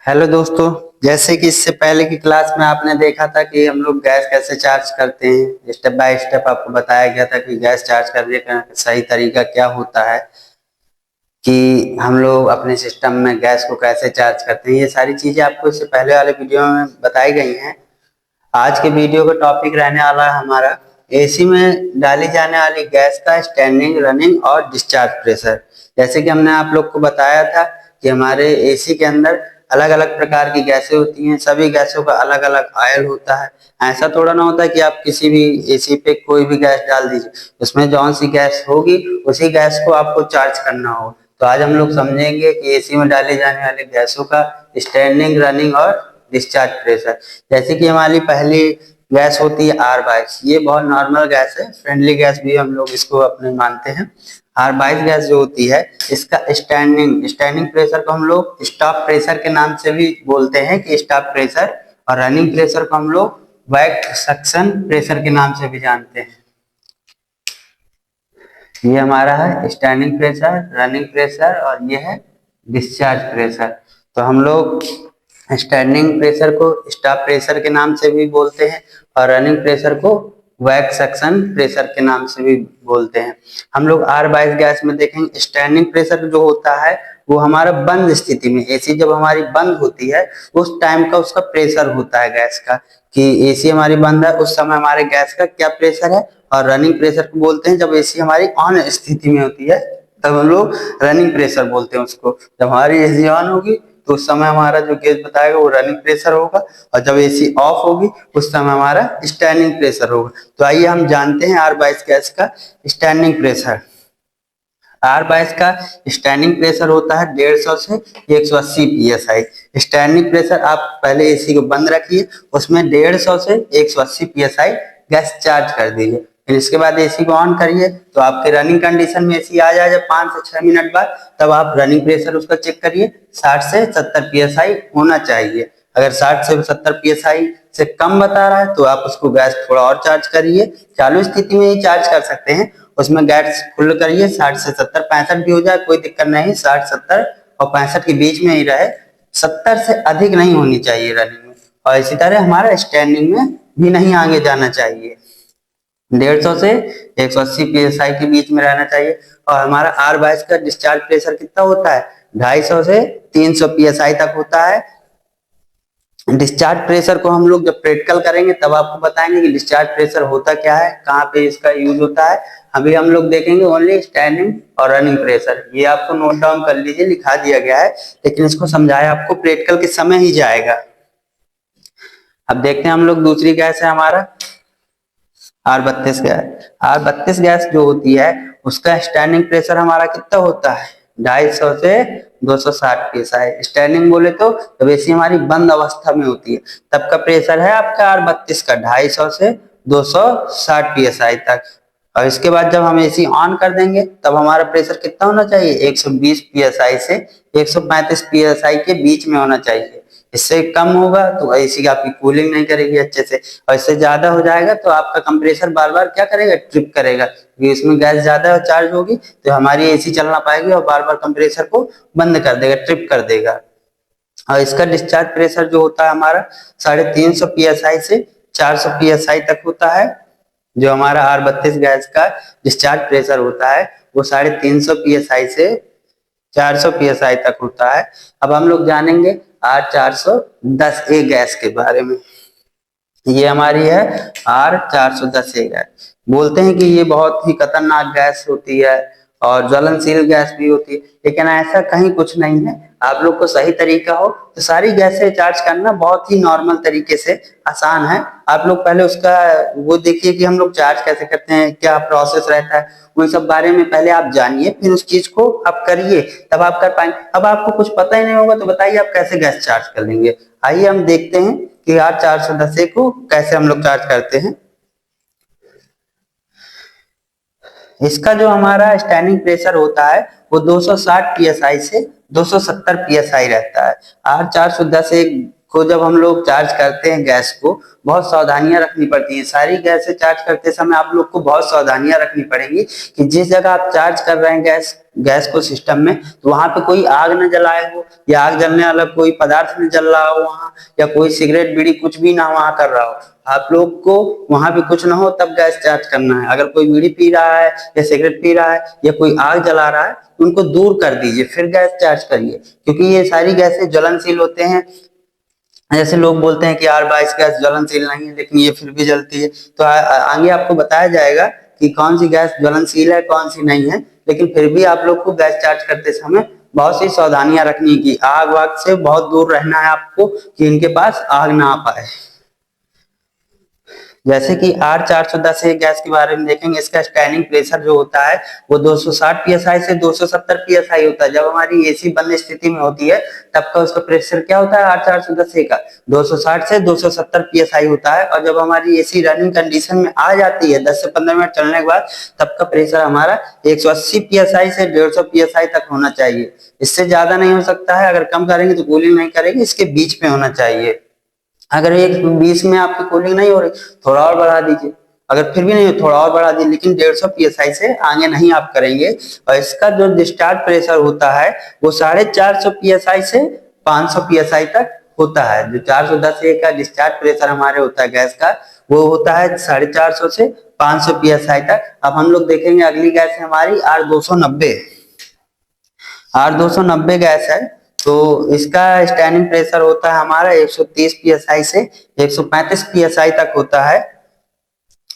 Hello दोस्तों। जैसे कि इससे पहले की क्लास में आपने देखा था कि हम लोग गैस कैसे चार्ज करते हैं, स्टेप बाय स्टेप आपको बताया गया था कि गैस चार्ज करने का सही तरीका क्या होता है, कि हम लोग अपने सिस्टम में गैस को कैसे चार्ज करते हैं। ये सारी चीजें आपको इससे पहले वाले वीडियो में बताई गई हैं। आज के वीडियो का टॉपिक रहने वाला है हमारा एसी में डाली जाने वाली गैस का स्टैंडिंग, रनिंग और डिस्चार्ज प्रेशर। जैसे कि हमने आप लोग को बताया था कि हमारे एसी के अंदर अलग अलग प्रकार की गैसें होती हैं, सभी गैसों का अलग अलग ऑयल होता है। ऐसा थोड़ा ना होता है कि आप किसी भी एसी पे कोई भी गैस डाल दीजिए, उसमें जौन सी गैस होगी उसी गैस को आपको चार्ज करना हो। तो आज हम लोग समझेंगे कि एसी में डाली जाने वाली गैसों का स्टैंडिंग, रनिंग और डिस्चार्ज प्रेशर। जैसे कि हमारी पहली गैस होती है R22। ये बहुत नॉर्मल गैस है, फ्रेंडली गैस भी हम लोग इसको अपने मानते हैं। R22 गैस जो होती है, इसका स्टैंडिंग प्रेशर को हम लोग स्टॉप प्रेशर के नाम से भी बोलते हैं कि स्टॉप प्रेशर, और रनिंग प्रेशर को हम लोग बैक सक्शन प्रेशर के नाम से भी जानते हैं। ये हमारा है स्टैंडिंग प्रेशर, रनिंग प्रेशर और ये है डिस्चार्ज प्रेशर। तो हम लोग स्टैंडिंग प्रेशर को स्टॉप प्रेशर के नाम से भी बोलते हैं और रनिंग प्रेशर को वैक सक्शन प्रेशर के नाम से भी बोलते हैं। हम लोग R22 गैस में देखेंगे स्टैंडिंग प्रेशर जो होता है वो हमारा बंद स्थिति में, एसी जब हमारी बंद होती है उस टाइम का उसका प्रेशर होता है गैस का, कि एसी हमारी बंद है उस समय हमारे गैस का क्या प्रेशर है। और रनिंग प्रेशर को बोलते हैं जब एसी हमारी ऑन स्थिति में होती है, तब हम लोग रनिंग प्रेशर बोलते हैं उसको। जब हमारी एसी ऑन होगी तो उस समय हमारा जो गेज बताएगा वो रनिंग प्रेशर होगा, और जब एसी ऑफ होगी उस समय हमारा स्टैंडिंग प्रेशर होगा। तो आइए हम जानते हैं R22 गैस का स्टैंडिंग प्रेशर। R22 का स्टैंडिंग प्रेशर होता है 150 से 180 psi। स्टैंडिंग प्रेशर आप पहले एसी को बंद रखिए, उसमें 150 से 180 psi गैस चार्ज कर दीजिए। फिर इसके बाद एसी को ऑन करिए तो आपके रनिंग कंडीशन में एसी आ जाए, जब 5 से 6 मिनट बाद तब आप रनिंग प्रेशर उसका चेक करिए, 60 से 70 psi होना चाहिए। अगर 60 से 70 psi से कम बता रहा है तो आप उसको गैस थोड़ा और चार्ज करिए, चालू स्थिति में ही चार्ज कर सकते हैं। उसमें गैस फुल करिए, 60 से 70, 65 भी हो जाए कोई दिक्कत नहीं, 60, 70 और 65 के बीच में ही रहे, 70 से अधिक नहीं होनी चाहिए रनिंग में। और इसी तरह हमारा स्टैंडिंग में भी नहीं आगे जाना चाहिए, 150 से 180 psi के बीच में रहना चाहिए। और हमारा R22 का डिस्चार्ज प्रेशर कितना होता है, 250 से 300 psi तक होता है। डिस्चार्ज प्रेशर को हम लोग जब प्रैक्टिकल करेंगे तब आपको बताएंगे कि डिस्चार्ज प्रेशर होता क्या है, कहाँ पे इसका यूज होता है। अभी हम लोग देखेंगे ओनली स्टैंडिंग और रनिंग प्रेशर। ये आपको नोट डाउन कर लीजिए, लिखा दिया गया है, लेकिन इसको समझाया आपको प्रैक्टिकल के समय ही जाएगा। अब देखते हैं हम लोग दूसरी गैस है हमारा R32 गैस। R32 गैस जो होती है उसका स्टैंडिंग प्रेशर हमारा कितना होता है, 250 से 260 psi। स्टैंडिंग बोले तो जब एसी हमारी बंद अवस्था में होती है तब का प्रेशर है आपका R32 का 250 से 260 psi तक। और इसके बाद जब हम एसी ऑन कर देंगे तब हमारा प्रेशर कितना होना चाहिए, 120 psi से 135 psi के बीच में होना चाहिए। इससे कम होगा तो एसी की आपकी कूलिंग नहीं करेगी अच्छे से, और इससे ज्यादा हो जाएगा तो आपका कंप्रेसर बार बार क्या करेगा, ट्रिप करेगा, क्योंकि इसमें गैस ज्यादा चार्ज होगी तो हमारी एसी चल ना पाएगी और बार बार कंप्रेसर को बंद कर देगा, ट्रिप कर देगा। और इसका डिस्चार्ज प्रेशर जो होता है हमारा 350 psi से 400 psi तक होता है। जो हमारा R32 गैस का डिस्चार्ज प्रेशर होता है वो 350 psi से 400 psi तक होता है। अब हम लोग जानेंगे R410A गैस के बारे में। ये हमारी है R410A गैस। बोलते हैं कि ये बहुत ही खतरनाक गैस होती है और ज्वलनशील गैस भी होती है, लेकिन ऐसा कहीं कुछ नहीं है। आप लोग को सही तरीका हो तो सारी गैसें चार्ज करना बहुत ही नॉर्मल तरीके से आसान है। आप लोग पहले उसका वो देखिए कि हम लोग चार्ज कैसे करते हैं, क्या प्रोसेस रहता है, उन सब बारे में पहले आप जानिए, फिर उस चीज को आप करिए, तब आप कर पाएंगे। अब आपको कुछ पता ही नहीं होगा तो बताइए आप कैसे गैस चार्ज कर लेंगे। आइए हम देखते हैं कि R410A को कैसे हम लोग चार्ज करते हैं। इसका जो हमारा स्टैंडिंग प्रेशर होता है वो 260 psi से 270 psi रहता है। R410A को जब हम लोग चार्ज करते हैं गैस को, बहुत सावधानियां रखनी पड़ती हैं। सारी गैस से चार्ज करते समय आप लोग को बहुत सावधानियां रखनी पड़ेंगी कि जिस जगह आप चार्ज कर रहे हैं गैस को सिस्टम में, तो वहां पे कोई आग न जलाए हो, या आग जलने वाला कोई पदार्थ न जल रहा हो वहां, या कोई सिगरेट बीड़ी कुछ भी ना वहां कर रहा हो। आप लोग को वहां पे कुछ ना हो तब गैस चार्ज करना है। अगर कोई बीड़ी पी रहा है या सिगरेट पी रहा है या कोई आग जला रहा है, तो उनको दूर कर दीजिए, फिर गैस चार्ज करिए, क्योंकि ये सारी गैसें ज्वलनशील होते हैं। जैसे लोग बोलते हैं कि R22 गैस ज्वलनशील नहीं है, लेकिन ये फिर भी जलती है। तो आगे आपको बताया जाएगा कि कौन सी गैस ज्वलनशील है, कौन सी नहीं है, लेकिन फिर भी आप लोग को गैस चार्ज करते समय बहुत सी सावधानियां रखनी की, आग वाग से बहुत दूर रहना है आपको कि इनके पास आग ना आ पाए। जैसे कि R410 गैस के बारे में देखेंगे, इसका स्टैंडिंग प्रेशर जो होता है वो 260 psi से 270 psi होता है। जब हमारी एसी बंद स्थिति में होती है तब का उसका प्रेशर क्या होता है R410 का 260 से 270 psi होता है। और जब हमारी एसी रनिंग कंडीशन में आ जाती है 10 से 15 मिनट चलने के बाद, तब का प्रेशर हमारा 180 psi से 150 psi तक होना चाहिए। इससे ज्यादा नहीं हो सकता है। अगर कम करेंगे तो कूलिंग नहीं करेगी, इसके बीच में होना चाहिए। अगर 120 में आपकी कूलिंग नहीं हो रही, थोड़ा और बढ़ा दीजिए। अगर फिर भी नहीं हो, थोड़ा और बढ़ा दीजिए, लेकिन 150 psi से आगे नहीं आप करेंगे। और इसका जो डिस्चार्ज प्रेशर होता है वो 450 psi से 500 psi तक होता है। जो 410 का डिस्चार्ज प्रेशर हमारे होता है गैस का, वो होता है 450 से 500 psi तक। अब हम लोग देखेंगे अगली गैस है हमारी R290। R290 गैस है, तो इसका स्टैंडिंग प्रेशर होता है हमारा 130 psi से 135 psi तक होता है।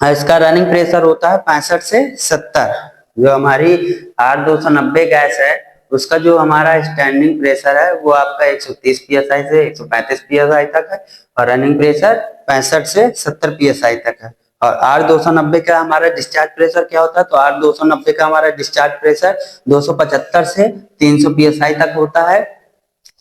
इसका रनिंग प्रेशर होता है 65 से 70। जो हमारी R290 गैस है उसका जो हमारा स्टैंडिंग प्रेशर है वो आपका 130 psi से 135 psi तक है, और रनिंग प्रेशर 65 से 70 psi तक है। और R290 का हमारा डिस्चार्ज प्रेशर क्या होता है, तो R290 का हमारा डिस्चार्ज प्रेशर 275 से 300 psi तक होता है।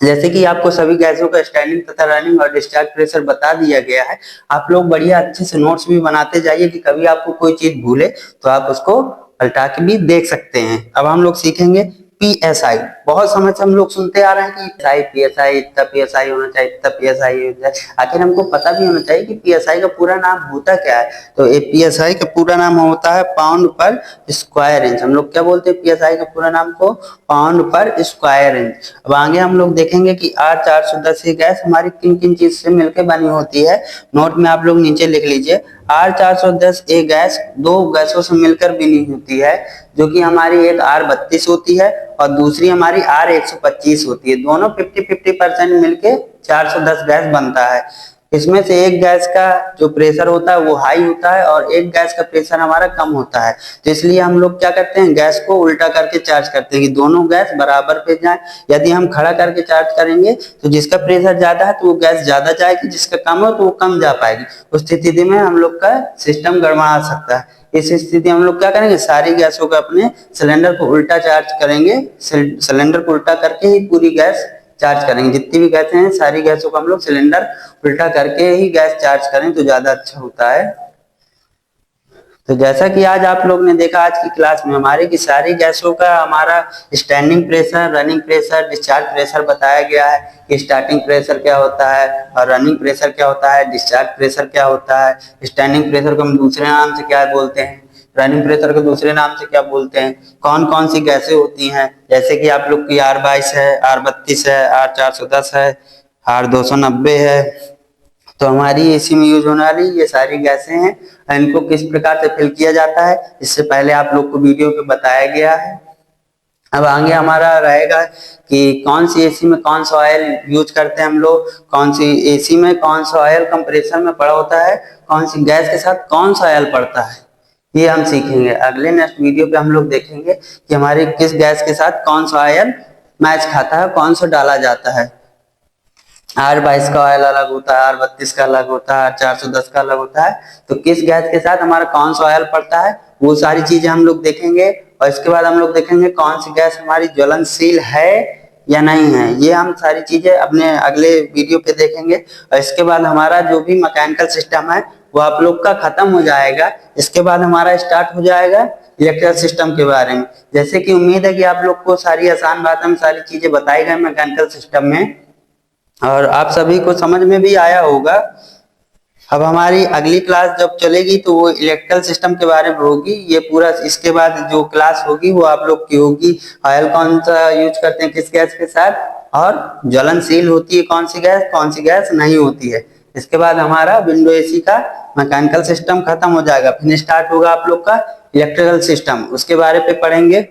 जैसे कि आपको सभी गैसों का स्टैंडिंग तथा रनिंग और डिस्चार्ज प्रेशर बता दिया गया है। आप लोग बढ़िया अच्छे से नोट्स भी बनाते जाइए कि कभी आपको कोई चीज भूले तो आप उसको पलटा के भी देख सकते हैं। अब हम लोग सीखेंगे PSI। बहुत समय से हम लोग सुनते आ रहे हैं कि PSI इतना PSI होना चाहिए, इतना PSI होना चाहिए। आखिर हमको पता भी होना चाहिए कि PSI का पूरा नाम होता क्या है। तो PSI का पूरा नाम होता है पाउंड पर स्क्वायर इंच। हम लोग क्या बोलते हैं PSI का पूरा नाम को, पाउंड पर स्क्वायर इंच। अब आगे हम लोग देखेंगे कि R410 गैस हमारी किन किन चीज से मिलकर बनी होती है। नोट में आप लोग नीचे लिख लीजिए। R410 गैस दो गैसों से मिलकर बनी होती है, जो कि हमारी एक R32 होती है और दूसरी हमारी R125 होती है। दोनों 50-50% मिलके 410 गैस बनता है। इसमें से एक गैस का जो प्रेशर होता है वो हाई होता है और एक गैस का प्रेशर हमारा कम होता है। तो इसलिए हम लोग क्या करते हैं, गैस को उल्टा करके चार्ज करते हैं कि दोनों गैस बराबर पे जाए। यदि हम खड़ा करके चार्ज करेंगे तो जिसका प्रेशर ज्यादा है तो वो गैस ज्यादा जाएगी, जिसका कम हो तो वो कम जा पाएगी। उस स्थिति में हम लोग का सिस्टम गड़बड़ा सकता है। इस स्थिति में हम लोग क्या करेंगे, सारी गैसों को अपने सिलेंडर को उल्टा चार्ज करेंगे। सिलेंडर को उल्टा करके ही पूरी गैस चार्ज करेंगे। जितनी भी गैसें हैं सारी गैसों को हम लोग सिलेंडर उल्टा करके ही गैस चार्ज करें तो ज्यादा अच्छा होता है। तो जैसा कि आज आप लोग ने देखा आज की क्लास में हमारी की सारी गैसों का हमारा standing pressure, running pressure, discharge pressure बताया गया है कि स्टार्टिंग प्रेशर क्या होता है और रनिंग प्रेशर क्या होता है, डिस्चार्ज प्रेशर क्या होता है, स्टैंडिंग प्रेशर को हम दूसरे नाम से क्या बोलते हैं, रनिंग प्रेशर को दूसरे नाम से क्या बोलते हैं, कौन कौन सी गैसें होती हैं। जैसे कि आप लोग की R22 है, R32 है, R410 है, R290 है। तो हमारी एसी में यूज होने वाली ये सारी गैसें हैं। इनको किस प्रकार से फिल किया जाता है इससे पहले आप लोग को वीडियो पे बताया गया है। अब आगे हमारा रहेगा कि कौन सी एसी में कौन सा ऑयल यूज करते हैं हम लोग, कौन सी एसी में कौन सा ऑयल कंप्रेसर में पड़ा होता है, कौन सी गैस के साथ कौन सा ऑयल पड़ता है, ये हम सीखेंगे। अगले नेक्स्ट वीडियो पे हम लोग देखेंगे कि हमारे किस गैस के साथ कौन सा ऑयल मैच खाता है, कौन सा डाला जाता है। R22 का ऑयल अलग होता है, R32 का अलग होता है, R410 का अलग होता है। तो किस गैस के साथ हमारा कौन सा ऑयल पड़ता है वो सारी चीजें हम लोग देखेंगे। और इसके बाद हम लोग देखेंगे कौन सी गैस हमारी ज्वलनशील है या नहीं है। ये हम सारी चीजें अपने अगले वीडियो पे देखेंगे। और इसके बाद हमारा जो भी मैकेनिकल सिस्टम है वो आप लोग का खत्म हो जाएगा। इसके बाद हमारा स्टार्ट हो जाएगा इलेक्ट्रिकल सिस्टम के बारे में। जैसे कि उम्मीद है कि आप लोग को सारी आसान बातों में सारी चीजें बताई गई मैकेनिकल सिस्टम में। और आप सभी को समझ में भी आया होगा। अब हमारी अगली क्लास जब चलेगी तो वो इलेक्ट्रिकल सिस्टम के बारे में होगी। ये पूरा इसके बाद जो क्लास होगी वो आप लोग की होगी, ऑयल कौन सा यूज करते हैं किस गैस के साथ, और ज्वलनशील होती है कौन सी गैस नहीं होती है। इसके बाद हमारा विंडो एसी का मैकेनिकल सिस्टम खत्म हो जाएगा, फिर स्टार्ट होगा आप लोग का इलेक्ट्रिकल सिस्टम। उसके बारे पे पढ़ेंगे।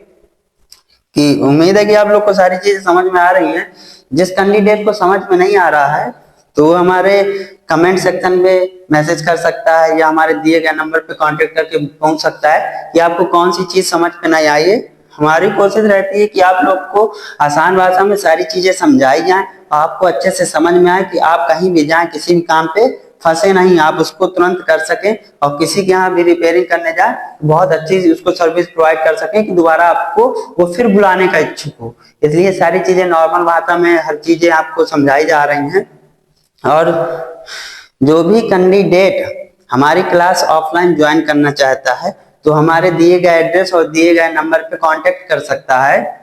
कि उम्मीद है कि आप लोग को सारी चीजें समझ में आ रही हैं। जिस कैंडिडेट को समझ में नहीं आ रहा है तो वो हमारे कमेंट सेक्शन में मैसेज कर सकता है या हमारे दिए गए नंबर पे कांटेक्ट करके पूछ सकता है कि आपको कौन सी चीज समझ में नहीं आई है। हमारी कोशिश रहती है कि आप लोग को आसान भाषा में सारी चीजें समझाई जाए, आपको अच्छे से समझ में आए, कि आप कहीं भी जाएं किसी भी काम पे फंसे नहीं, आप उसको तुरंत कर सकें और किसी के यहाँ भी रिपेयरिंग करने जाए बहुत अच्छी उसको सर्विस प्रोवाइड कर सकें कि दोबारा आपको वो फिर बुलाने का इच्छुक हो। इसलिए सारी चीजें नॉर्मल भाषा में हर चीजें आपको समझाई जा रही हैं। और जो भी कैंडिडेट हमारी क्लास ऑफलाइन ज्वाइन करना चाहता है तो हमारे दिए गए एड्रेस और दिए गए नंबर पे कांटेक्ट कर सकता है।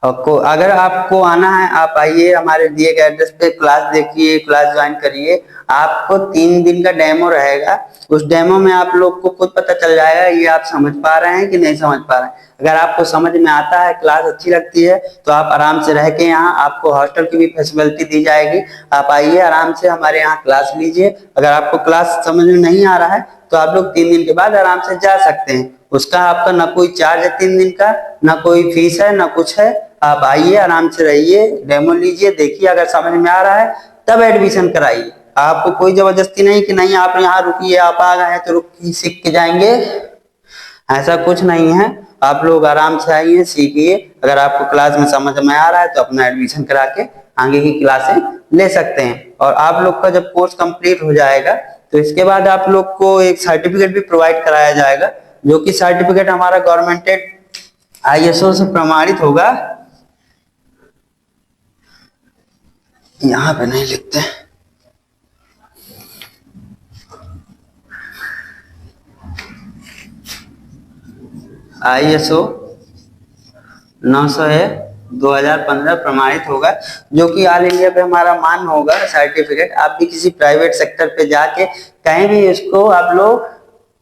आपको अगर आपको आना है आप आइए, हमारे दिए गए एड्रेस पे क्लास देखिए, क्लास ज्वाइन करिए। आपको 3 दिन का डेमो रहेगा, उस डेमो में आप लोग को खुद पता चल जाएगा ये आप समझ पा रहे हैं कि नहीं समझ पा रहे हैं। अगर आपको समझ में आता है, क्लास अच्छी लगती है तो आप आराम से रह के यहाँ आपको हॉस्टल की भी फैसिलिटी दी जाएगी। आप आइए आराम से हमारे यहाँ क्लास लीजिए। अगर आपको क्लास समझ में नहीं आ रहा है तो आप लोग 3 दिन के बाद आराम से जा सकते हैं। उसका आपका ना कोई चार्ज है 3 दिन का, ना कोई फीस है, ना कुछ है। आप आइए आराम से रहिए, डेमो लीजिए, देखिए अगर समझ में आ रहा है तब एडमिशन कराइए। आपको कोई जबरदस्ती नहीं कि नहीं आप यहाँ रुकिए, आप आ गए हैं तो रुक सीख के जाएंगे, ऐसा कुछ नहीं है। आप लोग आराम से आइए सीखिए। अगर आपको क्लास में समझ में आ रहा है तो अपना एडमिशन करा के आगे की क्लासें ले सकते हैं। और आप लोग का जब कोर्स कंप्लीट हो जाएगा तो इसके बाद आप लोग को एक सर्टिफिकेट भी प्रोवाइड कराया जाएगा, जो कि सर्टिफिकेट हमारा गवर्नमेंटेड ISO से प्रमाणित होगा। यहाँ पे नहीं लिखते, ISO 900/2015 प्रमाणित होगा, जो कि ऑल इंडिया पे हमारा मान होगा सर्टिफिकेट। आप भी किसी प्राइवेट सेक्टर पे जाके कहीं भी इसको आप लोग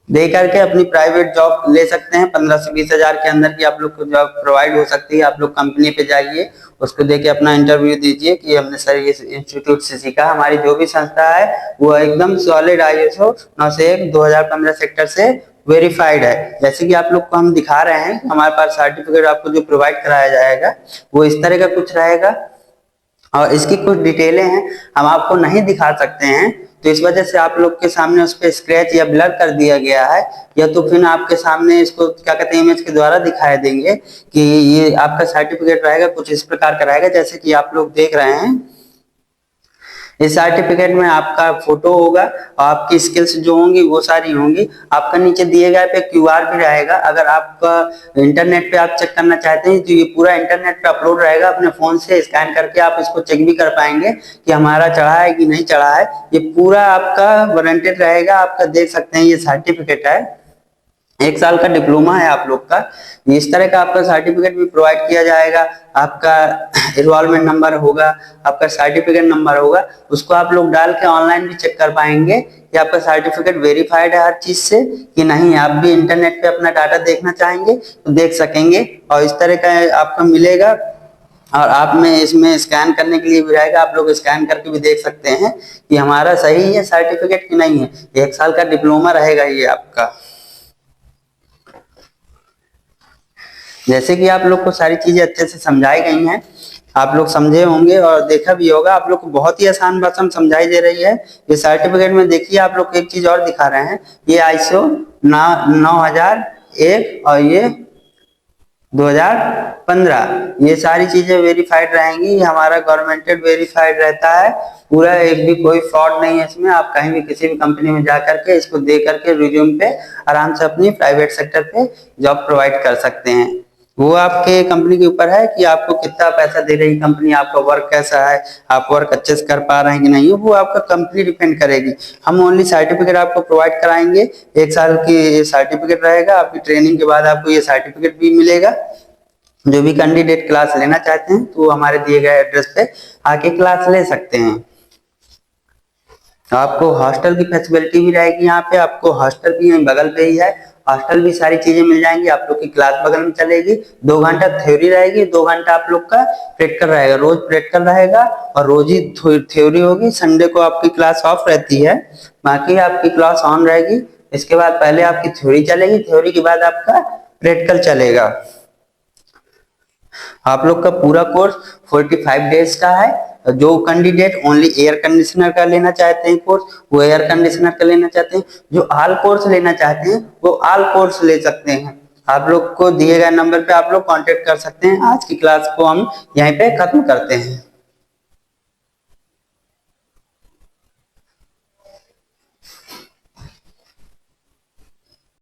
दे करके अपनी प्राइवेट जॉब ले सकते हैं। 15 से 20 हजार के अंदर की आप लोग को जॉब प्रोवाइड हो सकती है। आप लोग कंपनी पे जाइए, उसको देके अपना इंटरव्यू दीजिए कि हमने सर ये इंस्टीट्यूट से सीखा। हमारी जो भी संस्था है वो एकदम सॉलिड ISO 900/2015 सेक्टर से वेरीफाइड है। जैसे कि आप लोग को हम दिखा रहे हैं, हमारे पास सर्टिफिकेट आपको जो प्रोवाइड कराया जाएगा वो इस तरह का कुछ रहेगा और इसकी कुछ डिटेलें हैं हम आपको नहीं दिखा सकते हैं, तो इस वजह से आप लोग के सामने उस पर स्क्रैच या ब्लर कर दिया गया है, या तो फिर आपके सामने इसको क्या कहते हैं इमेज के द्वारा दिखाई देंगे कि ये आपका सर्टिफिकेट रहेगा कुछ इस प्रकार का रहेगा। जैसे कि आप लोग देख रहे हैं इस सर्टिफिकेट में आपका फोटो होगा और आपकी स्किल्स जो होंगी वो सारी होंगी। आपका नीचे दिए गए पे QR भी रहेगा। अगर आपका इंटरनेट पे आप चेक करना चाहते हैं तो ये पूरा इंटरनेट पे अपलोड रहेगा, अपने फोन से स्कैन करके आप इसको चेक भी कर पाएंगे कि हमारा चढ़ा है कि नहीं चढ़ा है। ये पूरा आपका वारंटेड रहेगा, आपका देख सकते हैं ये सर्टिफिकेट है, 1 साल का डिप्लोमा है आप लोग का। इस तरह का आपका सर्टिफिकेट भी प्रोवाइड किया जाएगा। आपका एनरोलमेंट नंबर होगा, आपका सर्टिफिकेट नंबर होगा, उसको आप लोग डाल के ऑनलाइन भी चेक कर पाएंगे कि आपका सर्टिफिकेट वेरीफाइड है हर चीज से कि नहीं। आप भी इंटरनेट पे अपना डाटा देखना चाहेंगे तो देख सकेंगे और इस तरह का आपका मिलेगा। और आप में इसमें स्कैन करने के लिए भी रहेगा, आप लोग स्कैन करके भी देख सकते हैं कि हमारा सही है सर्टिफिकेट कि नहीं है। 1 साल का डिप्लोमा रहेगा ये आपका। जैसे कि आप लोग को सारी चीजें अच्छे से समझाई गई हैं, आप लोग समझे होंगे और देखा भी होगा। आप लोग को बहुत ही आसान भाषा में समझाई दे रही है। ये सर्टिफिकेट में देखिए आप लोग को एक चीज और दिखा रहे हैं, ये ISO 9001 और ये 2015, ये सारी चीजें वेरीफाइड रहेंगी। हमारा गवर्नमेंटेड वेरीफाइड रहता है पूरा, एक भी कोई फ्रॉड नहीं है इसमें। आप कहीं भी किसी भी कंपनी में जा करके इसको दे करके रिज्यूम पे आराम से अपनी प्राइवेट सेक्टर पे जॉब प्रोवाइड कर सकते हैं। वो आपके कंपनी के ऊपर है कि आपको कितना पैसा दे रही कंपनी, आपका वर्क कैसा है, आप वर्क अच्छे से कर पा रहे हैं कि नहीं, वो आपका कंपनी डिपेंड करेगी। हम ओनली सर्टिफिकेट आपको प्रोवाइड कराएंगे, 1 साल की सर्टिफिकेट रहेगा। आपकी ट्रेनिंग के बाद आपको ये सर्टिफिकेट भी मिलेगा। जो भी कैंडिडेट क्लास लेना चाहते हैं तो हमारे दिए गए एड्रेस पे आके क्लास ले सकते हैं। आपको हॉस्टल की फैसिलिटी भी रहेगी, यहाँ पे आपको हॉस्टल भी यहीं बगल पे ही है, हॉस्टल भी सारी चीजें मिल जाएंगी। आप लोग की क्लास बगल में चलेगी, 2 घंटा थ्योरी रहेगी, 2 घंटा आप लोग का प्रैक्टिकल रहेगा, रोज प्रैक्टिकल रहेगा और रोज ही थ्योरी होगी। संडे को आपकी क्लास ऑफ रहती है, बाकी आपकी क्लास ऑन रहेगी। इसके बाद पहले आपकी थ्योरी चलेगी, थ्योरी के बाद आपका प्रैक्टिकल चलेगा। आप लोग का पूरा कोर्स 45 डेज का है। जो कैंडिडेट ओनली एयर कंडीशनर का लेना चाहते हैं कोर्स, वो एयर कंडीशनर का लेना चाहते हैं। जो ऑल कोर्स लेना चाहते हैं वो ऑल कोर्स ले सकते हैं। आप लोग को दिए गए नंबर पे आप लोग कांटेक्ट कर सकते हैं। आज की क्लास को हम यहीं पे खत्म करते हैं।